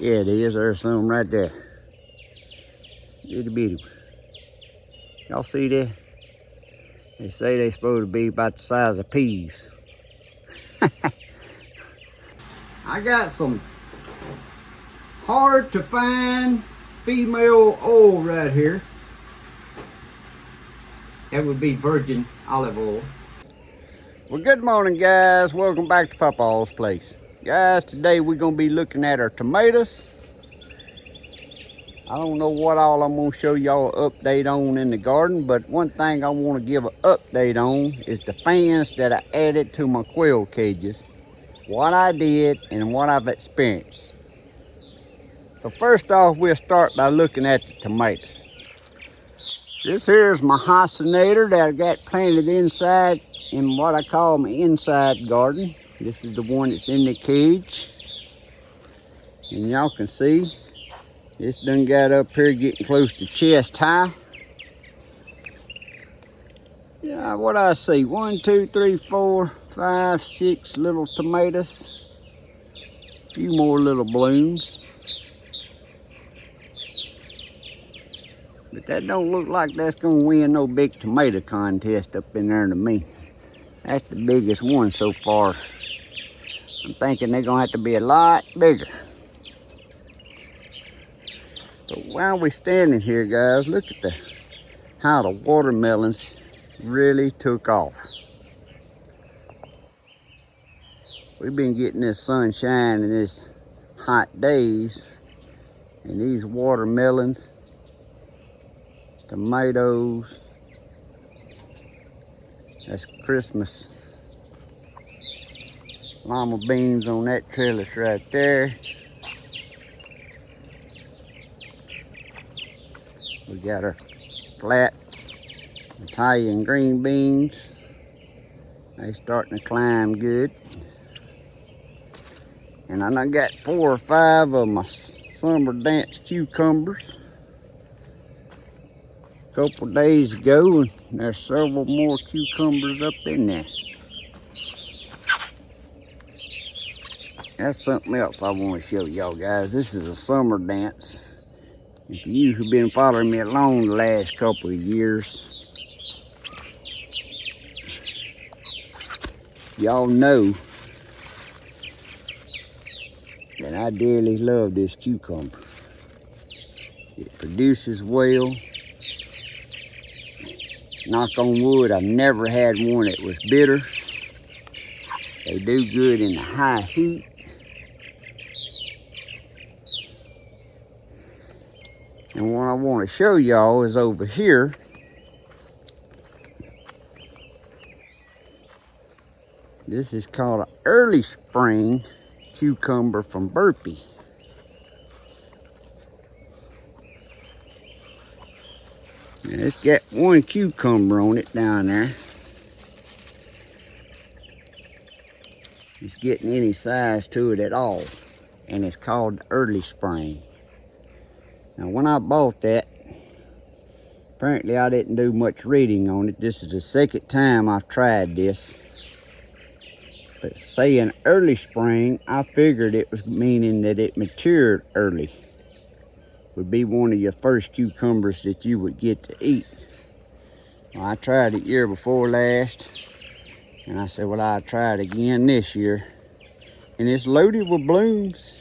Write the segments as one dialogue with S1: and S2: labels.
S1: Yeah, it is. There's some right there. Itty bitty. Y'all see that? They say they're supposed to be about the size of peas. I got some hard to find female oil right here. That would be virgin olive oil. Well, good morning, guys. Welcome back to Papa's Place. Guys, today we're going to be looking at our tomatoes. I don't know what all I'm going to show y'all an update on in the garden, but one thing I want to give an update on is the fans that I added to my quail cages. What I did and what I've experienced. So first off, we'll start by looking at the tomatoes. This here is my Hossinator that I got planted inside in what I call my inside garden. This is the one that's in the cage. And y'all can see, it's done got up here getting close to chest high. Yeah, what I see, 1, 2, 3, 4, 5, 6 little tomatoes. A few more little blooms. But that don't look like that's gonna win no big tomato contest up in there to me. That's the biggest one so far. I'm thinking they're gonna have to be a lot bigger. But while we're standing here, guys, look at how the watermelons really took off. We've been getting this sunshine and this hot days, and these watermelons, tomatoes, that's Christmas llama beans on that trellis right there. We got our flat Italian green beans. They starting to climb good. And I done got 4 or 5 of my summer dance cucumbers a couple days ago, and there's several more cucumbers up in there. That's something else I want to show y'all, guys. This is a summer dance. If you have been following me along the last couple of years, y'all know that I dearly love this cucumber. It produces well. Knock on wood, I've never had one that was bitter. They do good in the high heat. And what I want to show y'all is over here. This is called an early spring cucumber from Burpee. And it's got 1 cucumber on it down there. It's getting any size to it at all. And it's called early spring. Now when I bought that, apparently I didn't do much reading on it. This is the second time I've tried this. But saying early spring, I figured it was meaning that it matured early. Would be one of your first cucumbers that you would get to eat. Well, I tried it year before last, and I said, well, I'll try it again this year. And it's loaded with blooms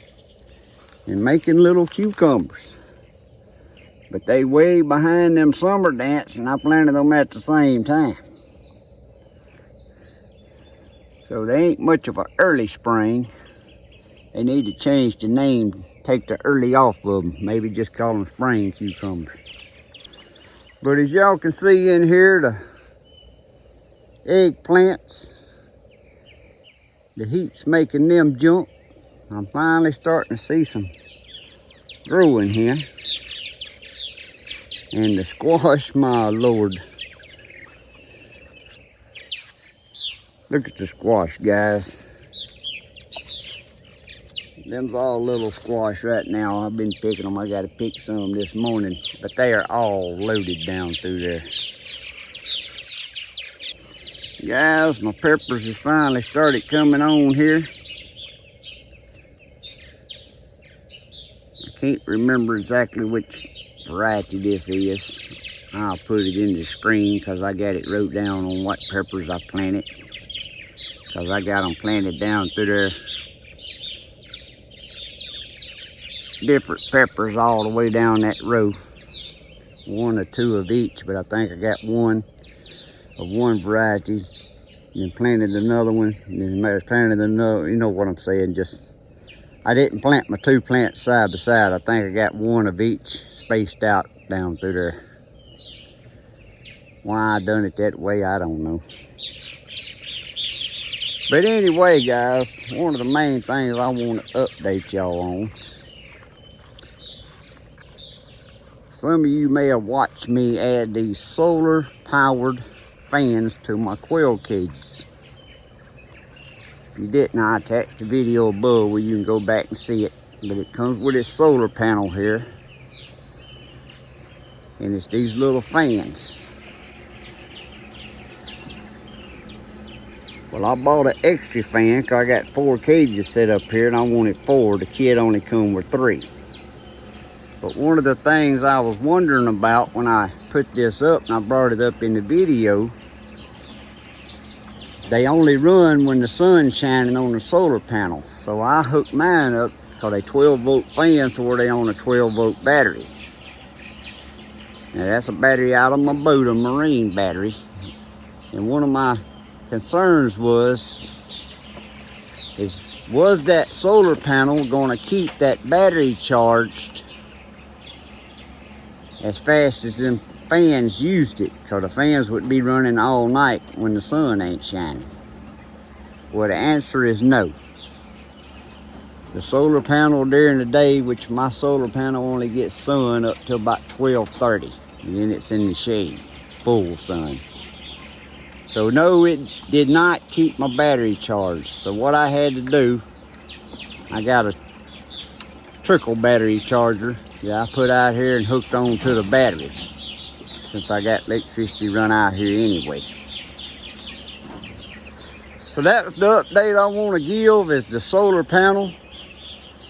S1: and making little cucumbers. But they way behind them summer dance, and I planted them at the same time. So they ain't much of an early spring. They need to change the name, take the early off of them. Maybe just call them spring cucumbers. But as y'all can see in here, the eggplants, the heat's making them jump. I'm finally starting to see some growing here. And the squash, my Lord. Look at the squash, guys. Them's all little squash right now. I've been picking them. I got to pick some this morning, but they are all loaded down through there. Guys, my peppers has finally started coming on here. can't remember exactly which variety this is. I'll put it in the screen because I got it wrote down on what peppers I planted. Because I got them planted down through there. Different peppers all the way down that row. One or two of each, but I think I got one of one variety. Then planted another one, and then planted another, you know what I'm saying, just, I didn't plant my two plants side by side. I think I got one of each spaced out down through there. Why I done it that way, I don't know. But anyway, guys, one of the main things I want to update y'all on. Some of you may have watched me add these solar powered fans to my quail cages. If you didn't, I attached a video above where you can go back and see it. But it comes with this solar panel here. And it's these little fans. Well, I bought an extra fan because I got 4 cages set up here and I wanted 4. The kid only come with 3. But one of the things I was wondering about when I put this up and I brought it up in the video, they only run when the sun's shining on the solar panel. So I hooked mine up because they 12-volt fans to where they on a 12-volt battery. Now that's a battery out of my boat, a marine battery. And one of my concerns was that solar panel going to keep that battery charged as fast as them fans used it? Because the fans would be running all night when the sun ain't shining. Well, the answer is no. The solar panel during the day, which my solar panel only gets sun up till about 12:30, and then it's in the shade, full sun. So no, it did not keep my battery charged. So what I had to do, I got a trickle battery charger that I put out here and hooked on to the battery, since I got electricity run out here anyway. So that's the update I want to give, is the solar panel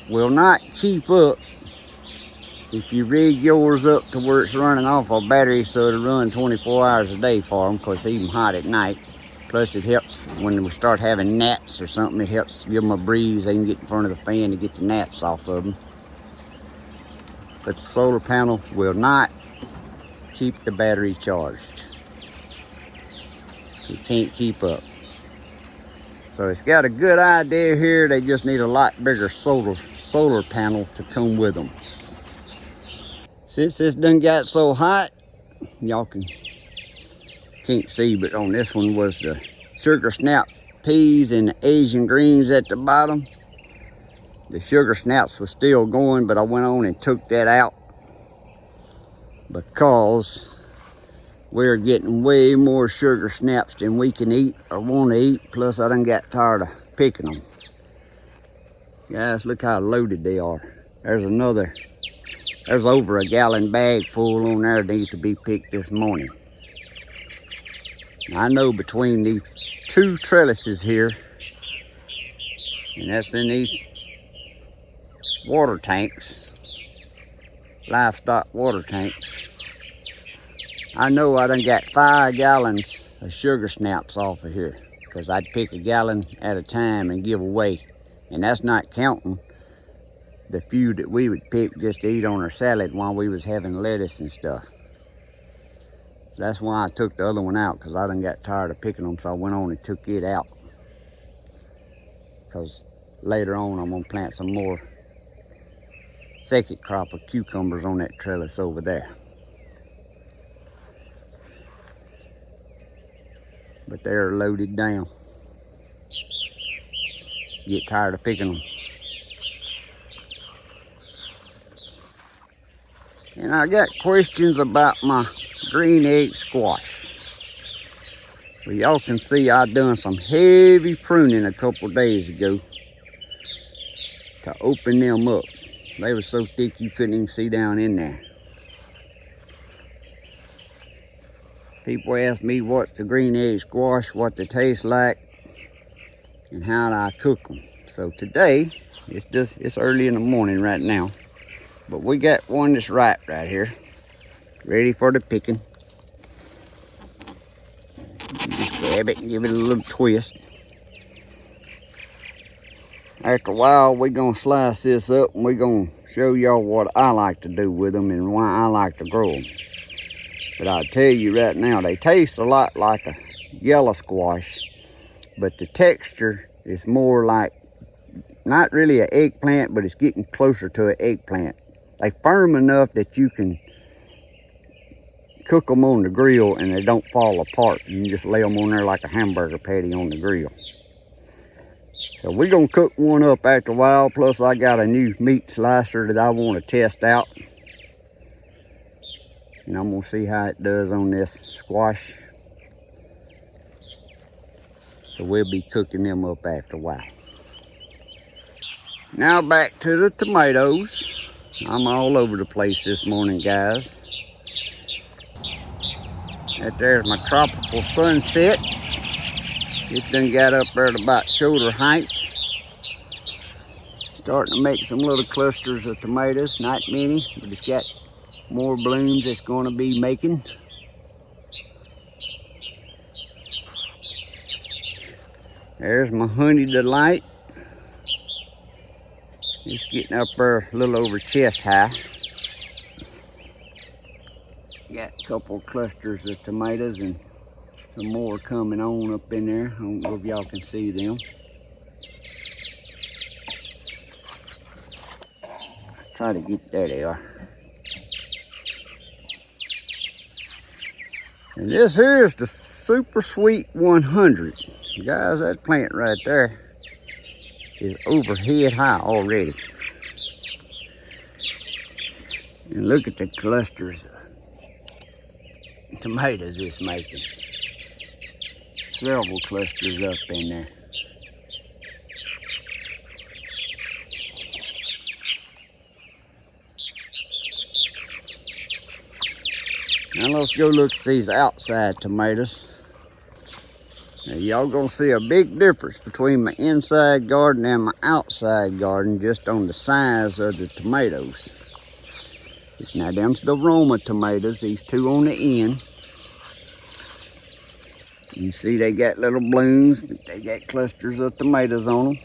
S1: will not keep up if you rig yours up to where it's running off a battery so it'll run 24 hours a day for them, because it's even hot at night. Plus it helps when we start having naps or something, it helps give them a breeze. They can get in front of the fan to get the naps off of them. But the solar panel will not keep the battery charged. It can't keep up. So it's got a good idea here. They just need a lot bigger solar panel to come with them. Since this done got so hot, y'all can't see, but on this one was the sugar snap peas and the Asian greens at the bottom. The sugar snaps was still going, but I went on and took that out because we're getting way more sugar snaps than we can eat or want to eat. Plus I done got tired of picking them. Guys, look how loaded they are. There's over a gallon bag full on there that needs to be picked this morning. I know between these 2 trellises here, and that's in these water tanks, livestock water tanks, I know I done got 5 gallons of sugar snaps off of here, because I'd pick a gallon at a time and give away. And that's not counting the few that we would pick just to eat on our salad while we was having lettuce and stuff. So that's why I took the other one out, because I done got tired of picking them, so I went on and took it out. Because later on I'm gonna plant some more second crop of cucumbers on that trellis over there. But they're loaded down. Get tired of picking them. And I got questions about my green egg squash. Well, y'all can see I done some heavy pruning a couple days ago to open them up. They were so thick you couldn't even see down in there. People ask me what's the green egg squash, what they taste like, and how do I cook them. So today, it's early in the morning right now. But we got one that's ripe right here, ready for the picking. Just grab it and give it a little twist. After a while, we're gonna slice this up and we're gonna show y'all what I like to do with them and why I like to grow them. But I'll tell you right now, they taste a lot like a yellow squash, but the texture is more like, not really an eggplant, but it's getting closer to an eggplant. They're firm enough that you can cook them on the grill and they don't fall apart. You can just lay them on there like a hamburger patty on the grill. So we're gonna cook one up after a while, plus I got a new meat slicer that I want to test out. And I'm gonna see how it does on this squash. So we'll be cooking them up after a while. Now back to the tomatoes. I'm all over the place this morning, guys. That there's my tropical sunset. It's done got up there at about shoulder height. Starting to make some little clusters of tomatoes, not many, but it's got more blooms it's going to be making. There's my Honey Delight. It's getting up there a little over chest high. Got a couple clusters of tomatoes and some more coming on up in there. I don't know if y'all can see them. Try to get, there they are. And this here is the Super Sweet 100. Guys, that plant right there is overhead high already. And look at the clusters of tomatoes it's making. Several clusters up in there. Now let's go look at these outside tomatoes. Now y'all gonna see a big difference between my inside garden and my outside garden just on the size of the tomatoes. Now them's the Roma tomatoes, these two on the end. You see they got little blooms, but they got clusters of tomatoes on them.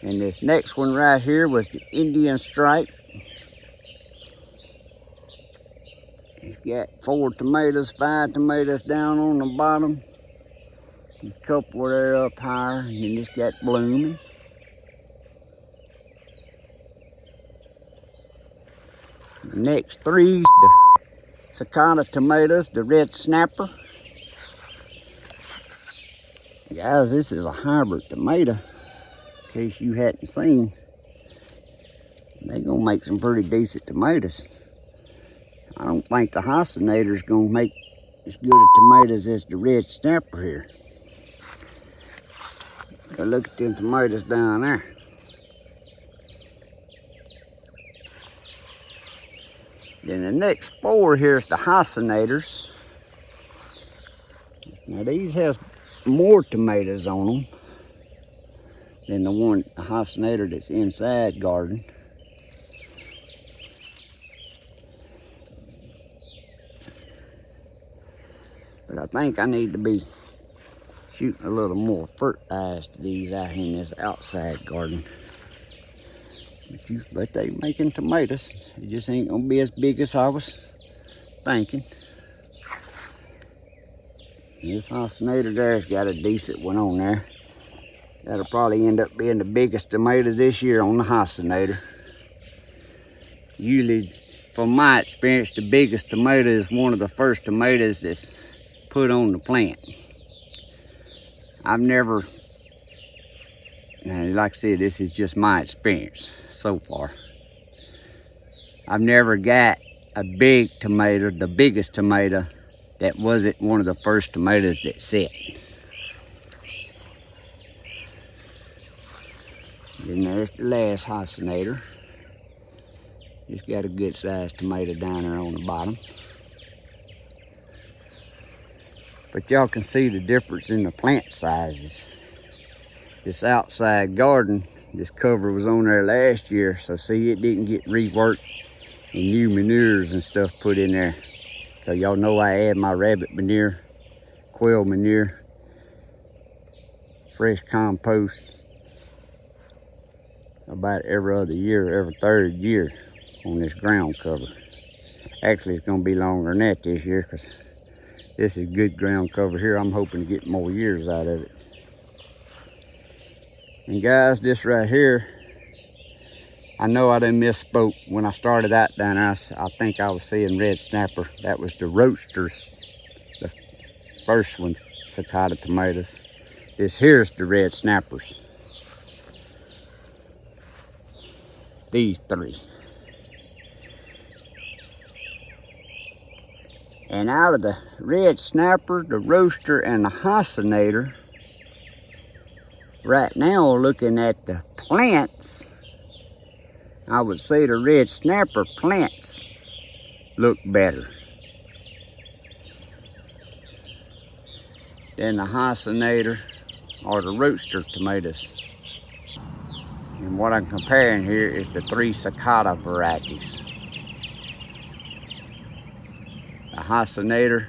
S1: And this next one right here was the Indian Stripe. It's got 4 tomatoes, 5 tomatoes down on the bottom. A couple there up higher, and then it's got blooming. The next 3's the Sakata tomatoes, the red snapper. Guys, this is a hybrid tomato. In case you hadn't seen, they're gonna make some pretty decent tomatoes. I don't think the Hossinator's gonna make as good of tomatoes as the red snapper here. Go look at them tomatoes down there. Then the next 4 here's the Hossinators. Now these has more tomatoes on them than the one, the Hossinator that's inside garden. But I think I need to be shooting a little more fertilizer to these out here in this outside garden. But they making tomatoes. It just ain't gonna be as big as I was thinking. This Hossinator there's got a decent one on there. That'll probably end up being the biggest tomato this year on the Hossinator. Usually, from my experience, the biggest tomato is one of the first tomatoes that's put on the plant. I've never, and like I said, this is just my experience so far. I've never got a big tomato, the biggest tomato, that wasn't one of the first tomatoes that set. Then there's the last Hossinator. It's got a good sized tomato down there on the bottom. But y'all can see the difference in the plant sizes. this outside garden, this cover was on there last year, so see, it didn't get reworked and new manures and stuff put in there. Cause y'all know I add my rabbit manure, quail manure, fresh compost about every other year, every third year on this ground cover. Actually, it's gonna be longer than that this year because this is good ground cover here. I'm hoping to get more years out of it. And guys, this right here, I know I done misspoke. When I started out down there, I think I was seeing red snapper. That was the Roadsters, the first ones, cicada tomatoes. This here's the red snappers. These three. And out of the red snapper, the Roadster, and the Hossinator, right now looking at the plants, I would say the red snapper plants look better than the Hossinator or the Roadster tomatoes. And what I'm comparing here is the three cicada varieties. The Hossinator,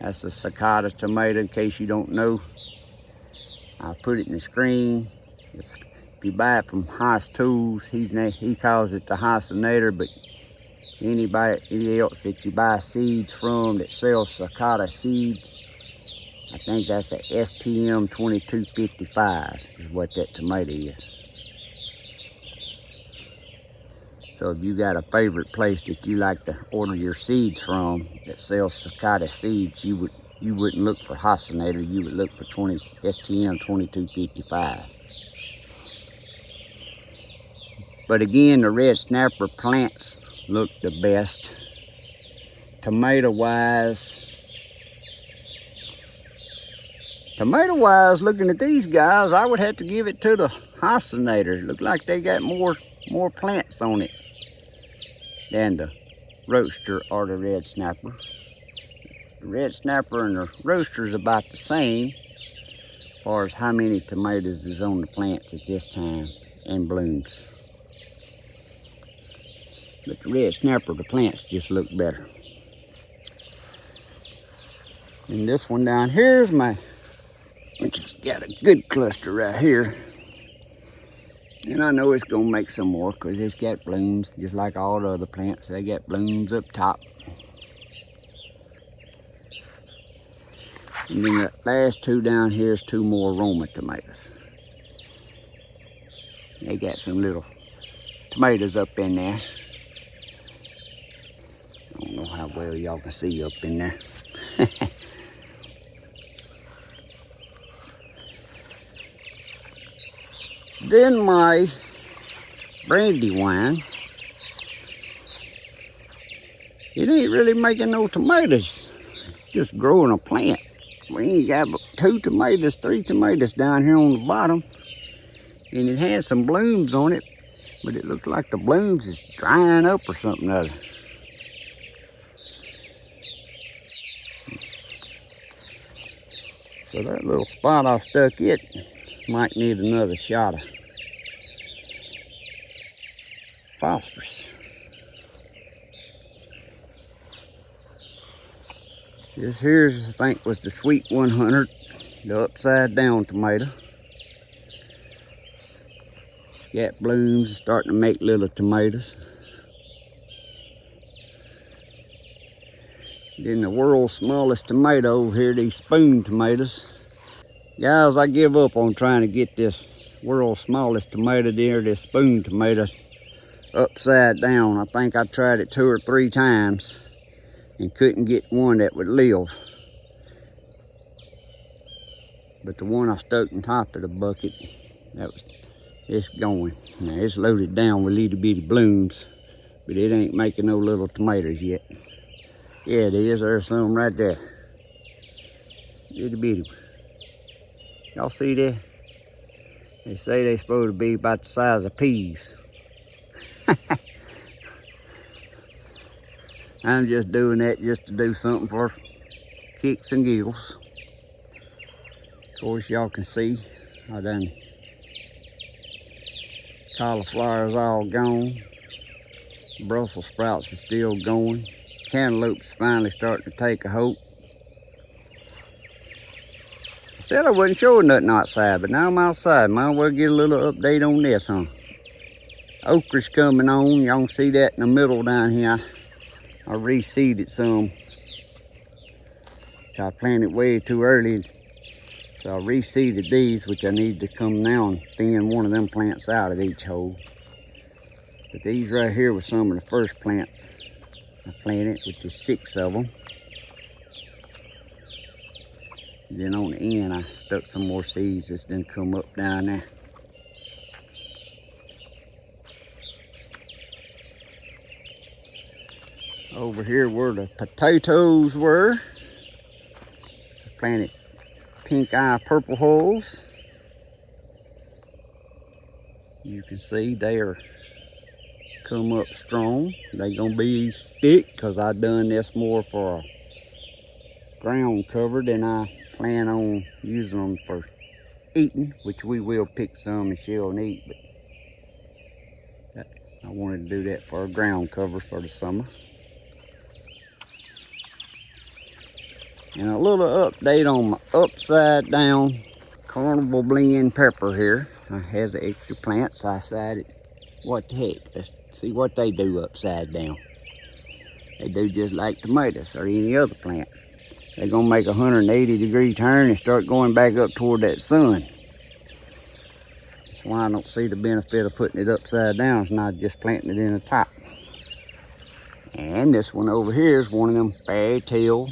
S1: that's the cicada tomato, in case you don't know. I'll put it in the screen. If you buy it from Hoss Tools, he calls it the Hossinator, but anybody else that you buy seeds from that sells cicada seeds, I think that's a STM 2255 is what that tomato is. So if you got a favorite place that you like to order your seeds from that sells cicada seeds, you wouldn't look for Hossinator, you would look for STM 2255. But again, the red snapper plants look the best. Tomato wise, looking at these guys, I would have to give it to the Hossinator. Look like they got more plants on it than the Roadster or the red snapper. The red snapper and the Roadster is about the same as far as how many tomatoes is on the plants at this time and blooms. But the red snapper, the plants just look better. And this one down here is it's got a good cluster right here. And I know it's gonna make some more because it's got blooms just like all the other plants. They got blooms up top. And then the last two down here is two more Roma tomatoes. They got some little tomatoes up in there. I don't know how well y'all can see up in there. Then my brandywine, it ain't really making no tomatoes, just growing a plant. We ain't got but 2 tomatoes, 3 tomatoes down here on the bottom, and it has some blooms on it, but it looks like the blooms is drying up or something other. So that little spot I stuck it might need another shot of phosphorus. This here's, I think, was the Sweet 100, the upside down tomato. It's got blooms, starting to make little tomatoes. Then the world's smallest tomato over here, these spoon tomatoes. Guys, I give up on trying to get this world's smallest tomato there, this spoon tomato, upside down. I think I tried it 2 or 3 times and couldn't get one that would live. But the one I stuck on top of the bucket, it's going. Now it's loaded down with little bitty blooms, but it ain't making no little tomatoes yet. Yeah, it is. There's some right there. Itty bitty. Y'all see that? They say they're supposed to be about the size of peas. I'm just doing that just to do something for kicks and giggles. Of course, y'all can see I done. Cauliflower's all gone. Brussels sprouts are still going. Cantaloupe's finally starting to take a hold. I said I wasn't showing nothing outside, but now I'm outside. Might as well get a little update on this, huh? Okra's coming on. Y'all can see that in the middle down here. I reseeded some. I planted way too early. So I reseeded these, which I need to come now and thin one of them plants out of each hole. But these right here were some of the first plants I planted, which is 6 of them. And then on the end, I stuck some more seeds that's done come up down there. Over here where the potatoes were, I planted pink eye purple hulls. You can see they are come up strong. They gonna be thick because I done this more for a ground cover than I plan on using them for eating, which we will pick some and shell and eat, but I wanted to do that for a ground cover for the summer. And a little update on my upside down carnival blend pepper here. I have the extra plants. I decided, what the heck, let's see what they do upside down. They do just like tomatoes or any other plant. They're gonna make a 180-degree turn and start going back up toward that sun. That's why I don't see the benefit of putting it upside down. It's not just planting it in the top. And this one over here is one of them fairy tale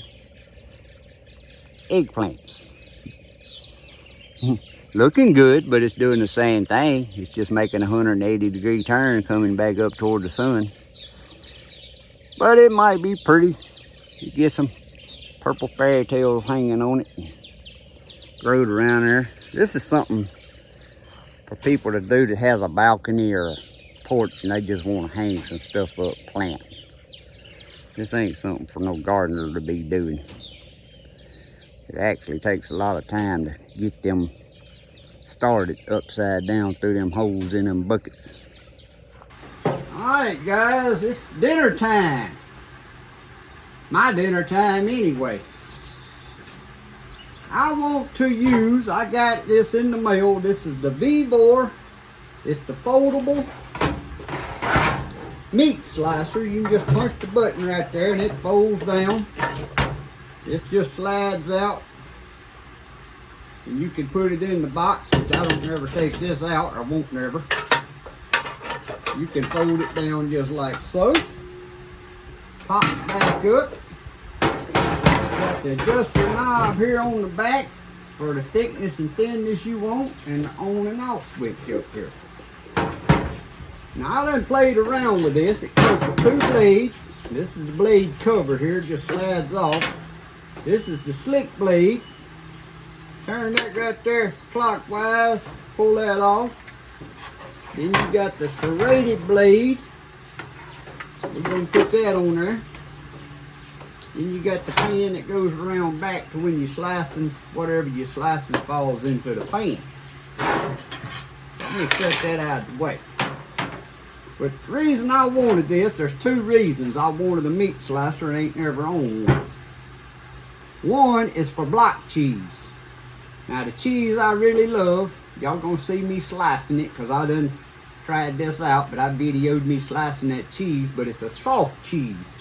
S1: eggplants. Looking good, but it's doing the same thing. It's just making a 180-degree turn coming back up toward the sun. But it might be pretty. You get some purple fairy tales hanging on it and growed around there. This is something for people to do that has a balcony or a porch and they just want to hang some stuff up, plant. This ain't something for no gardener to be doing. It actually takes a lot of time to get them started upside down through them holes in them buckets. Alright guys, it's dinner time. My dinner time anyway. I want to use, I got this in the mail. This is the VEVOR. It's the foldable meat slicer. You can just punch the button right there and it folds down. This just slides out and you can put it in the box, which I don't ever take this out, or won't never. You can fold it down just like so. Pops back up. Got the adjuster knob here on the back for the thickness and thinness you want, and the on and off switch up here. Now I done played around with this. It comes with 2 blades. This is the blade cover here, just slides off. This is the slick blade. Turn that right there clockwise, pull that off. Then you got the serrated blade. We're gonna put that on there. Then you got the pan that goes around back to when you're slicing, whatever you're slicing falls into the pan. So let me set that out of the way. But the reason I wanted this, there's 2 reasons I wanted a meat slicer and ain't never owned one. One is for block cheese. Now the cheese I really love, y'all gonna see me slicing it because I done tried this out, but I videoed me slicing that cheese, but it's a soft cheese.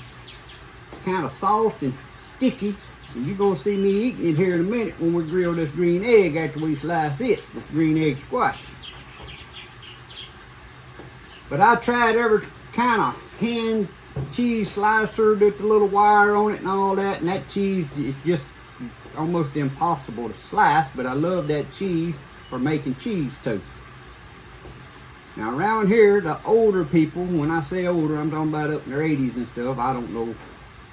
S1: It's kind of soft and sticky, and you're gonna see me eating it here in a minute when we grill this green egg after we slice it, this green egg squash. But I tried every kind of hand cheese slicer with the little wire on it and all that, and that cheese is just almost impossible to slice, but I love that cheese for making cheese toast. Now around here, the older people, when I say older, I'm talking about up in their 80s and stuff, I don't know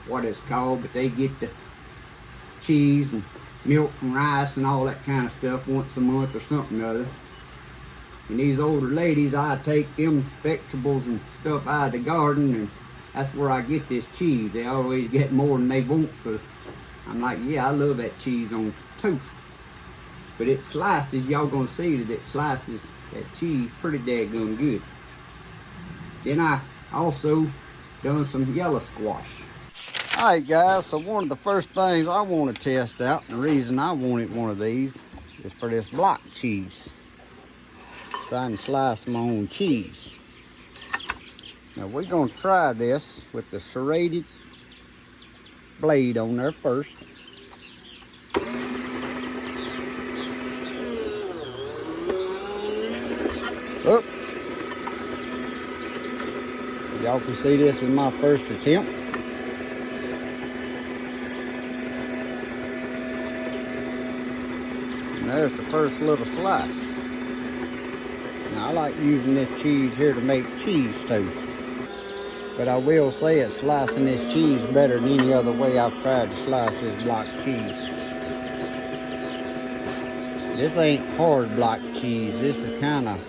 S1: what it's called, but they get the cheese and milk and rice and all that kind of stuff once a month or something or other. And these older ladies, I take them vegetables and stuff out of the garden, and that's where I get this cheese. They always get more than they want, so I'm like, yeah, I love that cheese on toast. but it slices, y'all gonna see that it slices that cheese pretty daggone good. Then I also done some yellow squash. Alright guys, so one of the first things I want to test out, and the reason I wanted one of these is for this block cheese. So I can slice my own cheese. Now we're going to try this with the serrated blade on there first. Oh. Y'all can see this is my first attempt. And there's the first little slice. Now I like using this cheese here to make cheese toast. But I will say it's slicing this cheese better than any other way I've tried to slice this block cheese. This ain't hard block cheese. This is kind of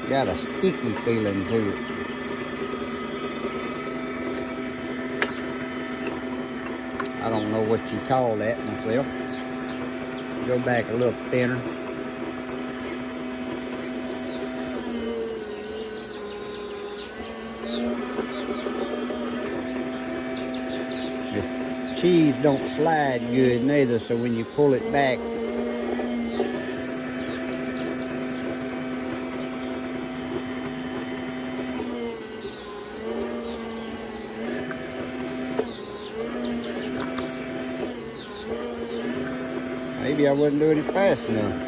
S1: got a sticky feeling to it. I don't know what you call that myself. Go back a little thinner. This cheese don't slide good neither, so when you pull it back, maybe I wasn't doing it fast enough.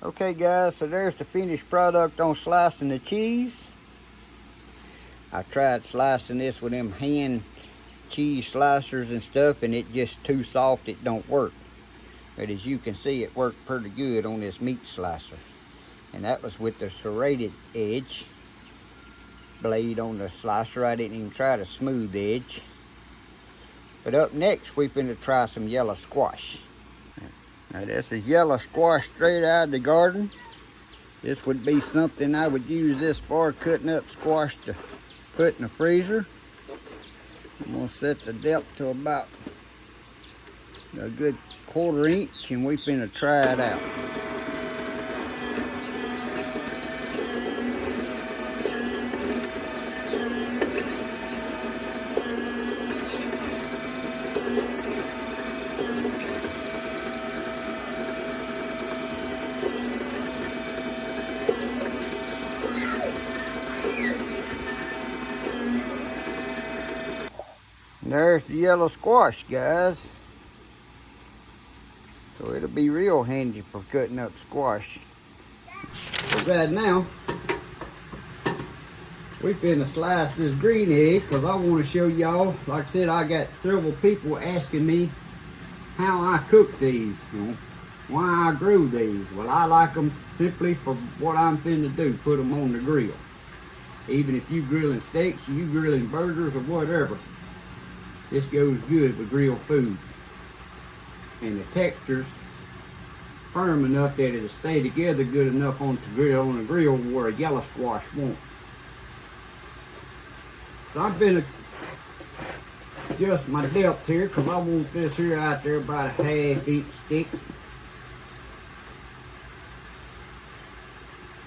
S1: Okay guys, so there's the finished product on slicing the cheese. I tried slicing this with them hand cheese slicers and stuff, and it just too soft, it don't work. But as you can see, it worked pretty good on this meat slicer. And that was with the serrated edge blade on the slicer. I didn't even try the smooth edge. But up next, we're going to try some yellow squash. Now this is yellow squash straight out of the garden. This would be something I would use this for, cutting up squash to put in the freezer. I'm going to set the depth to about a good 1/4 inch, and we're going to try it out. There's the yellow squash, guys. So it'll be real handy for cutting up squash. So right now, we're finna slice this green egg because I want to show y'all. Like I said, I got several people asking me how I cook these, you know, why I grew these. Well, I like them simply for what I'm finna do, put them on the grill. Even if you grilling steaks, or you grilling burgers or whatever, this goes good with grilled food. And the texture's firm enough that it'll stay together good enough on the grill where a yellow squash won't. So I'm gonna adjust my depth here because I want this here out there about a 1/2 inch thick.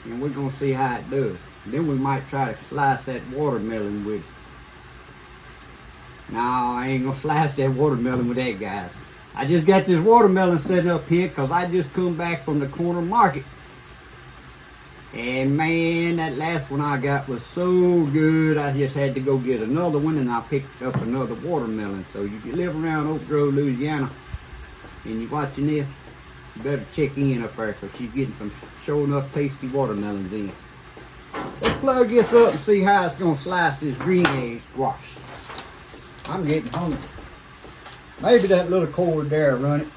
S1: And we're gonna see how it does. Then we might try to slice that watermelon with it. No, I ain't gonna slice that watermelon with that, guys. I just got this watermelon sitting up here because I just come back from the corner market. And man, that last one I got was so good, I just had to go get another one, and I picked up another watermelon. So if you live around Oak Grove, Louisiana, and you're watching this, you better check in up there because she's getting some sure enough tasty watermelons in. Let's plug this up and see how it's gonna slice this green egg squash. I'm getting hungry. Maybe that little cord there will run it.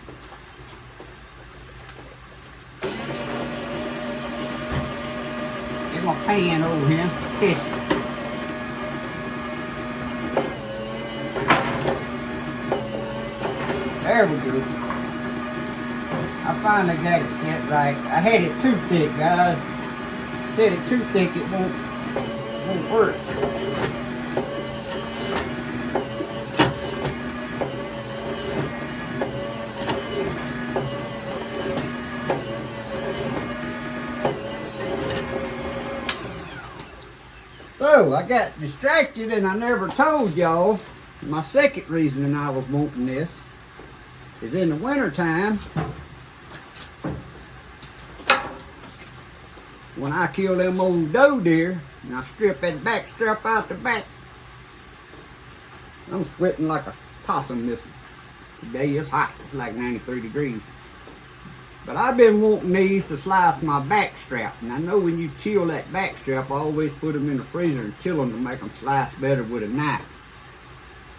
S1: And my pan over here. There we go. I finally got it set right. I had it too thick, guys. Set it too thick, it won't work. So I got distracted and I never told y'all my second reason I was wanting this is in the winter time when I kill them old doe deer and I strip that back strap out the back. I'm sweating like a possum this today. It's hot. It's like 93 degrees. But I've been wanting these to slice my back strap. And I know when you chill that back strap, I always put them in the freezer and chill them to make them slice better with a knife.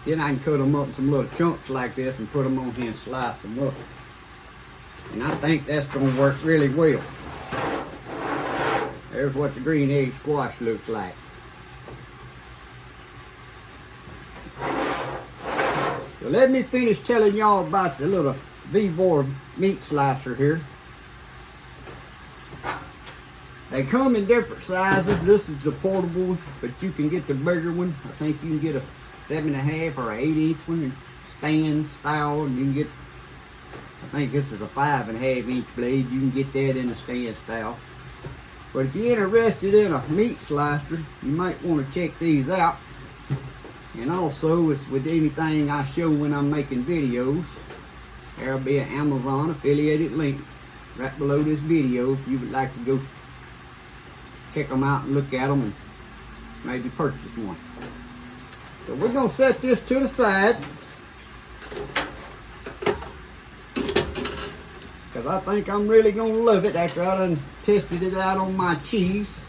S1: Then I can cut them up in some little chunks like this and put them on here and slice them up. And I think that's going to work really well. There's what the green egg squash looks like. So let me finish telling y'all about the little VEVOR meat slicer here. They come in different sizes. This is the portable, but you can get the bigger one. I think you can get a 7.5 or an 8-inch one, stand style, and you can get, I think this is a 5.5-inch blade. You can get that in a stand style. But if you're interested in a meat slicer, you might want to check these out. And also, it's with anything I show when I'm making videos. There'll be an Amazon affiliated link right below this video if you would like to go check them out and look at them and maybe purchase one. So we're going to set this to the side because I think I'm really going to love it after I done tested it out on my cheese.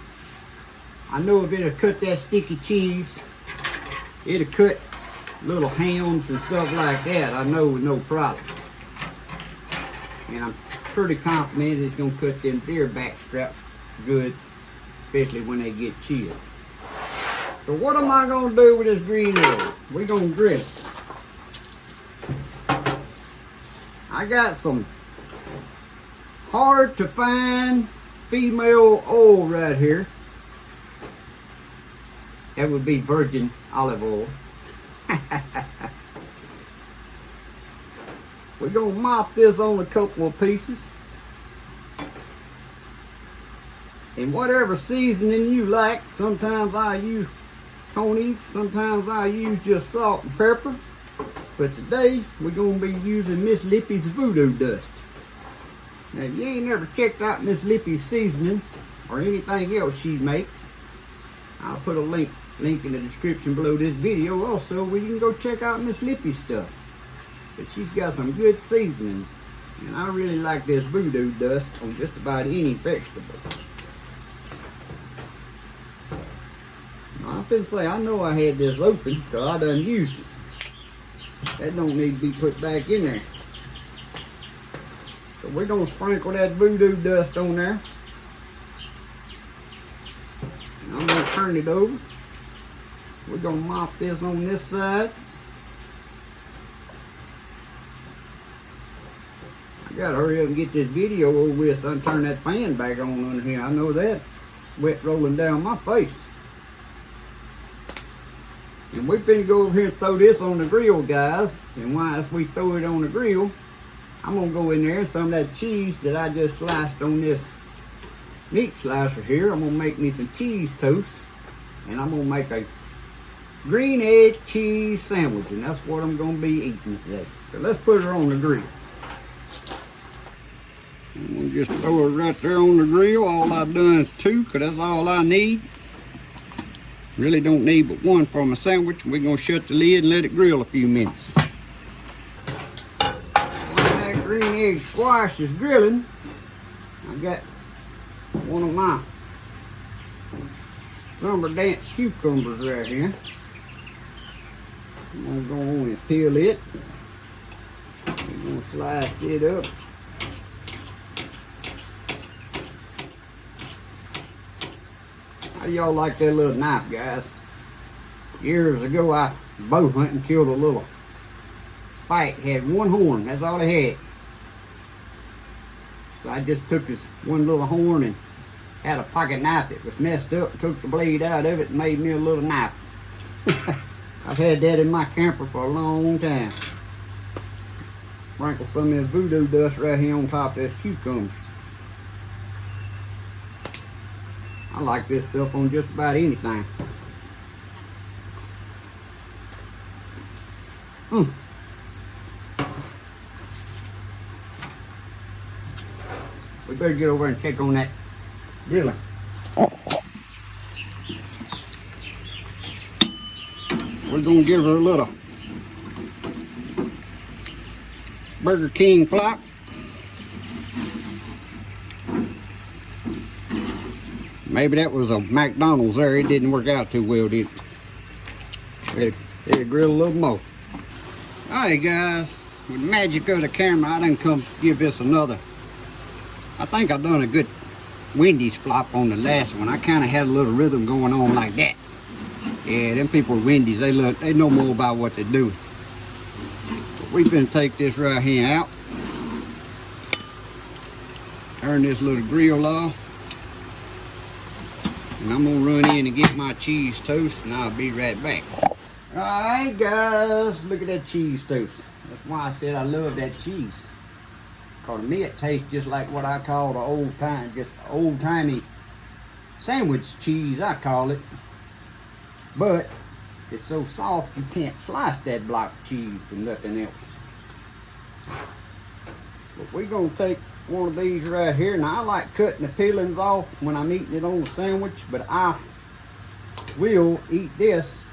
S1: I know if it'll cut that sticky cheese, it'll cut little hams and stuff like that, I know with no problem. And I'm pretty confident it's going to cut them deer back straps good, especially when they get chilled. So what am I going to do with this green egg? We're going to grill it. I got some hard to find female oil right here. That would be virgin olive oil. We're going to mop this on a couple of pieces. And whatever seasoning you like, sometimes I use Tony's, sometimes I use just salt and pepper. But today, we're going to be using Miss Lippy's Voodoo Dust. Now, if you ain't never checked out Miss Lippy's seasonings or anything else she makes, I'll put a link in the description below this video also where you can go check out Miss Lippy's stuff. But she's got some good seasonings. And I really like this Voodoo Dust on just about any vegetable. Now, I'm finna say, I know I had this open because I done used it. That don't need to be put back in there. So we're going to sprinkle that Voodoo Dust on there. And I'm going to turn it over. We're going to mop this on this side. I got to hurry up and get this video over with so I can turn that pan back on under here. I know that. Sweat rolling down my face. And we're finna go over here and throw this on the grill, guys. And while we throw it on the grill, I'm gonna go in there and some of that cheese that I just sliced on this meat slicer here. I'm gonna make me some cheese toast. And I'm gonna make a green egg cheese sandwich. And that's what I'm gonna be eating today. So let's put her on the grill. I'm gonna just throw it right there on the grill. All I've done is 2, because that's all I need. Really don't need but 1 for my sandwich. We're gonna shut the lid and let it grill a few minutes. While that green egg squash is grilling, I got one of my summer dance cucumbers right here. I'm gonna go on and peel it. I'm gonna slice it up. do y'all like that little knife, guys? Years ago, I bow hunting killed a little spike. Had one horn, that's all it had. So I just took this one little horn and had a pocket knife that was messed up, took the blade out of it and made me a little knife. I've had that in my camper for a long time. Sprinkle some of this voodoo dust right here on top of this cucumbers. I like this stuff on just about anything. We better get over and check on that grilling. We're gonna give her a little Burger King flock. Maybe that was a McDonald's there. It didn't work out too well, did it? It'll grill a little more. Alright guys, with the magic of the camera, I done come give this another. I think I've done a good Wendy's flop on the last one. I kind of had a little rhythm going on like that. Yeah, them people at Wendy's, they know more about what they do. But we finna take this right here out. Turn this little grill off. And I'm gonna run in and get my cheese toast and I'll be right back. Alright guys, look at that cheese toast. That's why I said I love that cheese. Because to me it tastes just like what I call the old-timey sandwich cheese, I call it. But it's so soft you can't slice that block of cheese for nothing else. But we're gonna take one of these right here. Now I like cutting the peelings off when I'm eating it on the sandwich, but I will eat this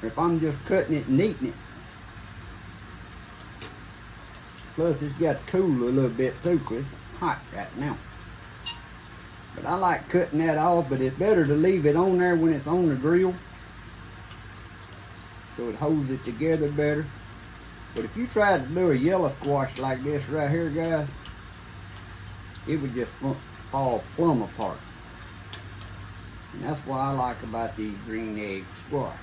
S1: if I'm just cutting it and eating it. Plus it's got to cool a little bit too because it's hot right now. But I like cutting that off, but it's better to leave it on there when it's on the grill so it holds it together better. But if you tried to do a yellow squash like this right here, guys, it would just fall plumb apart. And that's what I like about these green egg squash.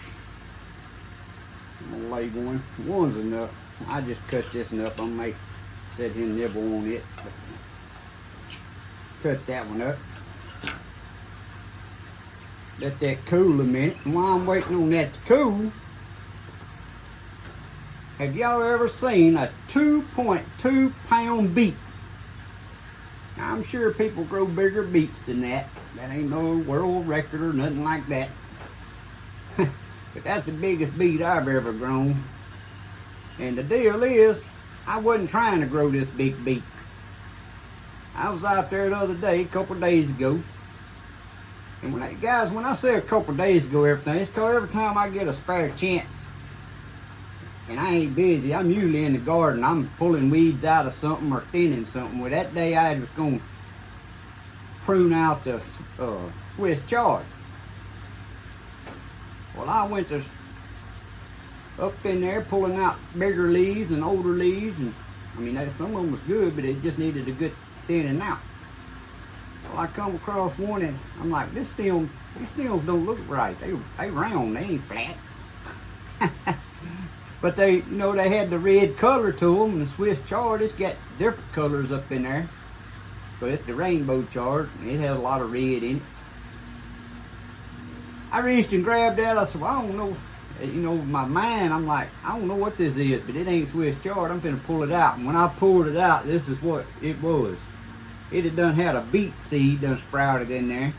S1: I'm gonna lay one. One's enough. I just cut this one up. I may sit here and nibble on it. Cut that one up. Let that cool a minute. And while I'm waiting on that to cool, have y'all ever seen a 2.2 pound beet? Now, I'm sure people grow bigger beets than that. That ain't no world record or nothing like that. But that's the biggest beet I've ever grown. And the deal is, I wasn't trying to grow this big beet. I was out there the other day, a couple of days ago. And when I say a couple of days ago, everything, it's because every time I get a spare chance and I ain't busy, I'm usually in the garden. I'm pulling weeds out of something or thinning something. Well, that day I was going to prune out the Swiss chard. Well, I went to up in there pulling out bigger leaves and older leaves, and I mean some of them was good, but it just needed a good thinning out. Well, I come across one and I'm like, these stems don't look right. They round, they ain't flat. But they, you know, they had the red color to them, and the Swiss chard, it's got different colors up in there. So it's the rainbow chard, and it has a lot of red in it. I reached and grabbed that. I said, well, I don't know. You know, my mind, I'm like, I don't know what this is, but it ain't Swiss chard. I'm finna pull it out. And when I pulled it out, this is what it was. It had done had a beet seed done sprouted in there.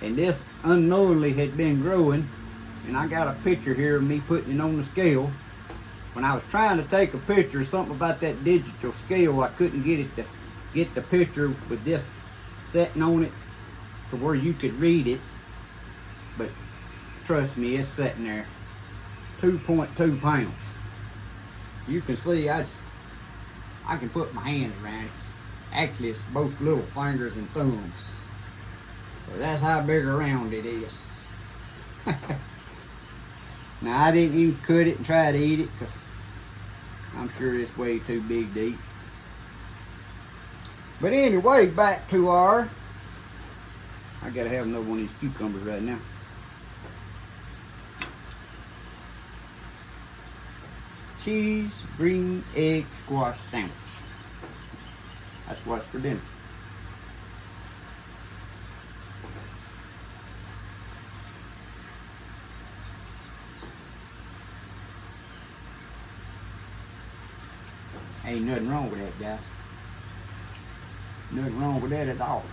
S1: And this unknowingly had been growing. And I got a picture here of me putting it on the scale. When I was trying to take a picture, something about that digital scale, I couldn't get it to get the picture with this setting on it to where you could read it. But trust me, it's sitting there. 2.2 pounds. You can see I can put my hand around it. Actually, it's both little fingers and thumbs. So that's how big around it is. Now, I didn't even cut it and try to eat it because I'm sure it's way too big to eat. But anyway, back to our, I gotta have another one of these cucumbers right now. Cheese, green, egg, squash sandwich. That's what's for dinner. Ain't nothing wrong with that, guys. Nothing wrong with that at all.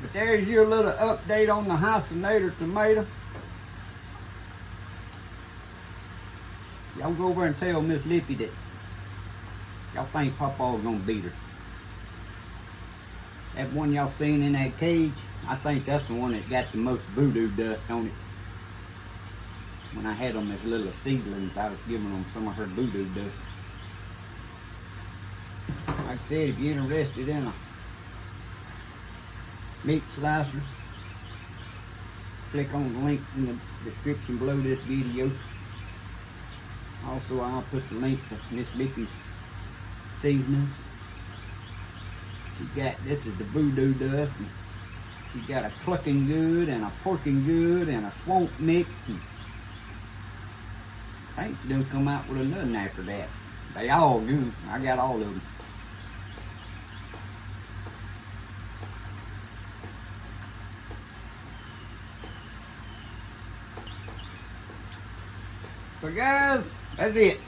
S1: But there's your little update on the Hossinator tomato. Y'all go over and tell Miss Lippy that y'all think Papa's gonna beat her. That one y'all seen in that cage, I think that's the one that got the most voodoo dust on it. When I had them as little seedlings, I was giving them some of her voodoo dust. Like I said, if you're interested in a meat slicer, click on the link in the description below this video. Also, I'll put the link to Miss Lippy's seasonings. She got, this is the voodoo dust. And she got a clucking good and a porking good and a swamp mix. And I think she done come out with another one after that. They all good. I got all of them. So guys, that's it.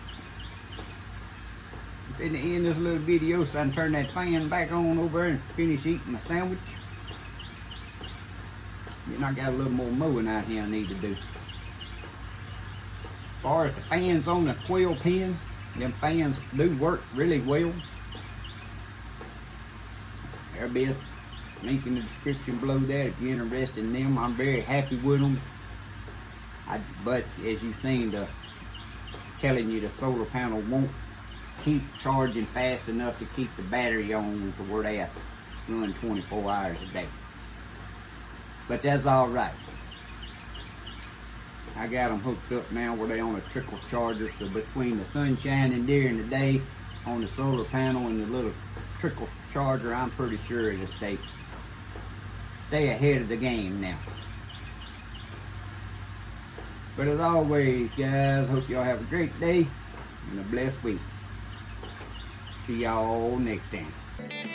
S1: I'm finna end this little video so I can turn that fan back on over there and finish eating my sandwich. Then I got a little more mowing out here I need to do. As far as the fans on the Quail pen, them fans do work really well. There'll be a link in the description below that if you're interested in them. I'm very happy with them. But as you've seen, telling you the solar panel won't keep charging fast enough to keep the battery on to where they run 24 hours a day. But that's all right. I got them hooked up now where they on a trickle charger, so between the sun shining during the day on the solar panel and the little trickle charger, I'm pretty sure it'll stay ahead of the game now. But as always, guys, hope y'all have a great day and a blessed week. See y'all next time.